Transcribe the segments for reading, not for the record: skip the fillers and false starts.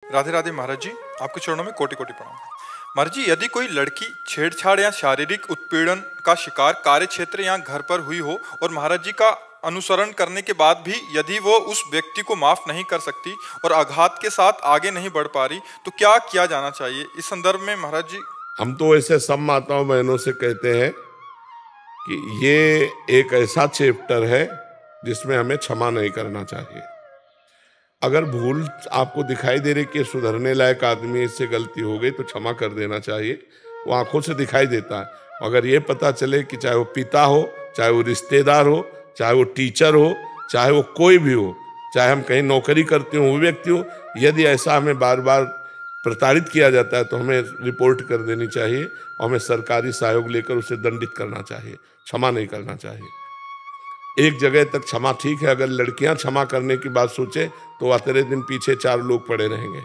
राधे राधे महाराज जी, आपके चरणों में कोटि कोटि प्रणाम। महाराज जी, यदि कोई लड़की छेड़छाड़ या शारीरिक उत्पीड़न का शिकार कार्य क्षेत्र या घर पर हुई हो और महाराज जी का अनुसरण करने के बाद भी यदि वो उस व्यक्ति को माफ नहीं कर सकती और आघात के साथ आगे नहीं बढ़ पा रही, तो क्या किया जाना चाहिए इस संदर्भ में महाराज जी? हम तो ऐसे सब माताओं बहनों से कहते हैं कि ये एक ऐसा चैप्टर है जिसमें हमें क्षमा नहीं करना चाहिए। अगर भूल आपको दिखाई दे रही कि सुधरने लायक आदमी, इससे गलती हो गई तो क्षमा कर देना चाहिए। वो आंखों से दिखाई देता है। अगर ये पता चले कि चाहे वो पिता हो, चाहे वो रिश्तेदार हो, चाहे वो टीचर हो, चाहे वो कोई भी हो, चाहे हम कहीं नौकरी करते हो, वो व्यक्ति हो, यदि ऐसा हमें बार बार प्रताड़ित किया जाता है तो हमें रिपोर्ट कर देनी चाहिए और हमें सरकारी सहयोग लेकर उसे दंडित करना चाहिए, क्षमा नहीं करना चाहिए। एक जगह तक क्षमा ठीक है, अगर लड़कियां क्षमा करने की बात सोचे तो आते दिन पीछे 4 लोग पड़े रहेंगे।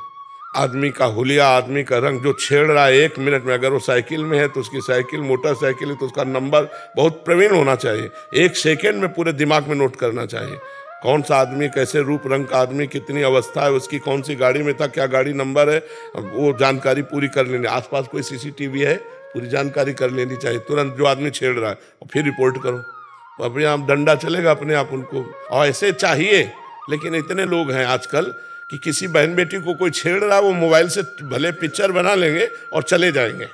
आदमी का हुलिया, आदमी का रंग, जो छेड़ रहा है 1 मिनट में, अगर वो साइकिल में है तो उसकी साइकिल मोटरसाइकिल है तो उसका नंबर बहुत प्रवीण होना चाहिए। 1 सेकेंड में पूरे दिमाग में नोट करना चाहिए कौन सा आदमी, कैसे रूप रंग का आदमी, कितनी अवस्था है उसकी, कौन सी गाड़ी में था, क्या गाड़ी नंबर है, वो जानकारी पूरी कर लेनी। आसपास कोई सीसीटीवी है, पूरी जानकारी कर लेनी चाहिए तुरंत, जो आदमी छेड़ रहा है, और फिर रिपोर्ट करो। तो अपने आप डंडा चलेगा अपने आप उनको, और ऐसे चाहिए। लेकिन इतने लोग हैं आजकल कि किसी बहन बेटी को कोई छेड़ रहा है, वो मोबाइल से भले पिक्चर बना लेंगे और चले जाएंगे।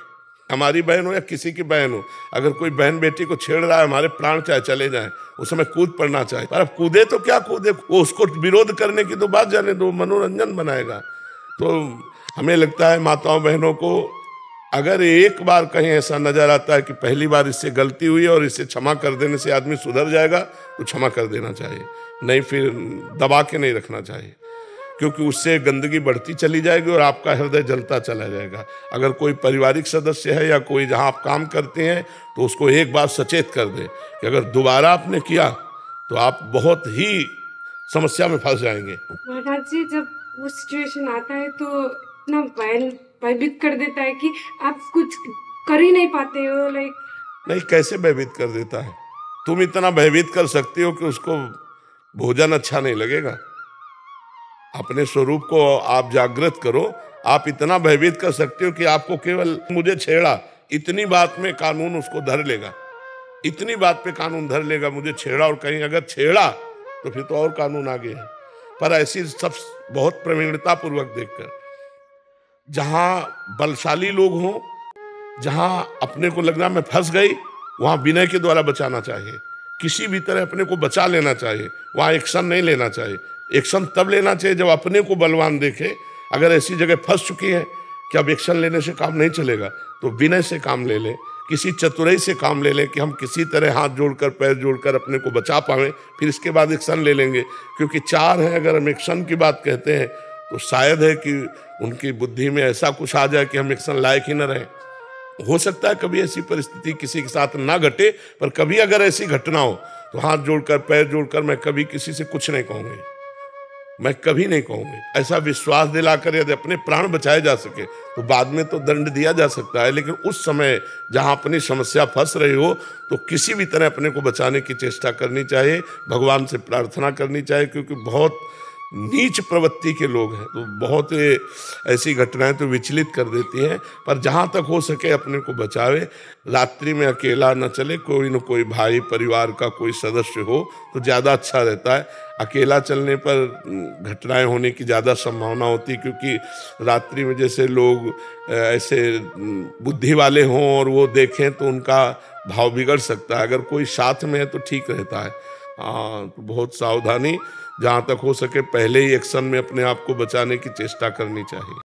हमारी बहन हो या किसी की बहन हो, अगर कोई बहन बेटी को छेड़ रहा है, हमारे प्राण चाहे चले जाएं, उस समय कूद पड़ना चाहिए। पर अब कूदे तो क्या कूदे, वो उसको विरोध करने की तो बात जाने दो, मनोरंजन बनाएगा। तो हमें लगता है माताओं बहनों को, अगर एक बार कहीं ऐसा नजर आता है कि पहली बार इससे गलती हुई और इसे क्षमा कर देने से आदमी सुधर जाएगा, तो क्षमा कर देना चाहिए, नहीं फिर दबा के नहीं रखना चाहिए, क्योंकि उससे गंदगी बढ़ती चली जाएगी और आपका हृदय जलता चला जाएगा। अगर कोई पारिवारिक सदस्य है या कोई जहां आप काम करते हैं तो उसको एक बार सचेत कर दे कि अगर दोबारा आपने किया तो आप बहुत ही समस्या में फंस जाएंगे। महाराज जी, जब वो सिचुएशन आता है तो इतना भयभीत कर देता है कि आप कुछ कर ही नहीं पाते हो। नहीं, कैसे भयभीत कर देता है? तुम इतना भयभीत कर सकती हो कि उसको भोजन अच्छा नहीं लगेगा। अपने स्वरूप को आप जागृत करो। आप इतना भयभीत कर सकते हो कि आपको केवल मुझे छेड़ा, इतनी बात में कानून उसको धर लेगा, इतनी बात पे कानून धर लेगा, मुझे छेड़ा, और कहीं अगर छेड़ा तो फिर तो और कानून आगे है। पर ऐसी सब बहुत प्रवीणता पूर्वक देखकर, जहां बलशाली लोग हों, जहां अपने को लगना मैं फंस गई, वहां विनय के द्वारा बचाना चाहिए। किसी भी तरह अपने को बचा लेना चाहिए, वहां एक्शन नहीं लेना चाहिए। एक्शन तब लेना चाहिए जब अपने को बलवान देखे। अगर ऐसी जगह फंस चुकी है कि अब एक्शन लेने से काम नहीं चलेगा, तो विनय से काम ले लें, किसी चतुराई से काम ले लें कि हम किसी तरह हाथ जोड़कर पैर जोड़कर अपने को बचा पाएं, फिर इसके बाद एक्शन ले लेंगे। क्योंकि 4 हैं, अगर हम एक्शन की बात कहते हैं तो शायद है कि उनकी बुद्धि में ऐसा कुछ आ जाए कि हम एक्शन लायक ही न रहें। हो सकता है कभी ऐसी परिस्थिति किसी के साथ ना घटे, पर कभी अगर ऐसी घटना हो तो हाथ जोड़कर पैर जोड़कर मैं कभी किसी से कुछ नहीं कहूँगी, मैं कभी नहीं कहूँगी। ऐसा विश्वास दिलाकर यदि अपने प्राण बचाए जा सके तो बाद में तो दंड दिया जा सकता है, लेकिन उस समय जहाँ अपनी समस्या फंस रही हो तो किसी भी तरह अपने को बचाने की चेष्टा करनी चाहिए, भगवान से प्रार्थना करनी चाहिए। क्योंकि बहुत नीच प्रवृत्ति के लोग हैं, तो बहुत ऐसी घटनाएं तो विचलित कर देती हैं। पर जहाँ तक हो सके अपने को बचावे। रात्रि में अकेला न चले, कोई न कोई भाई परिवार का कोई सदस्य हो तो ज़्यादा अच्छा रहता है। अकेला चलने पर घटनाएं होने की ज़्यादा संभावना होती, क्योंकि रात्रि में जैसे लोग ऐसे बुद्धि वाले हों और वो देखें तो उनका भाव बिगड़ सकता है। अगर कोई साथ में है तो ठीक रहता है। तो बहुत सावधानी, जहाँ तक हो सके पहले ही एक्शन में अपने आप को बचाने की चेष्टा करनी चाहिए।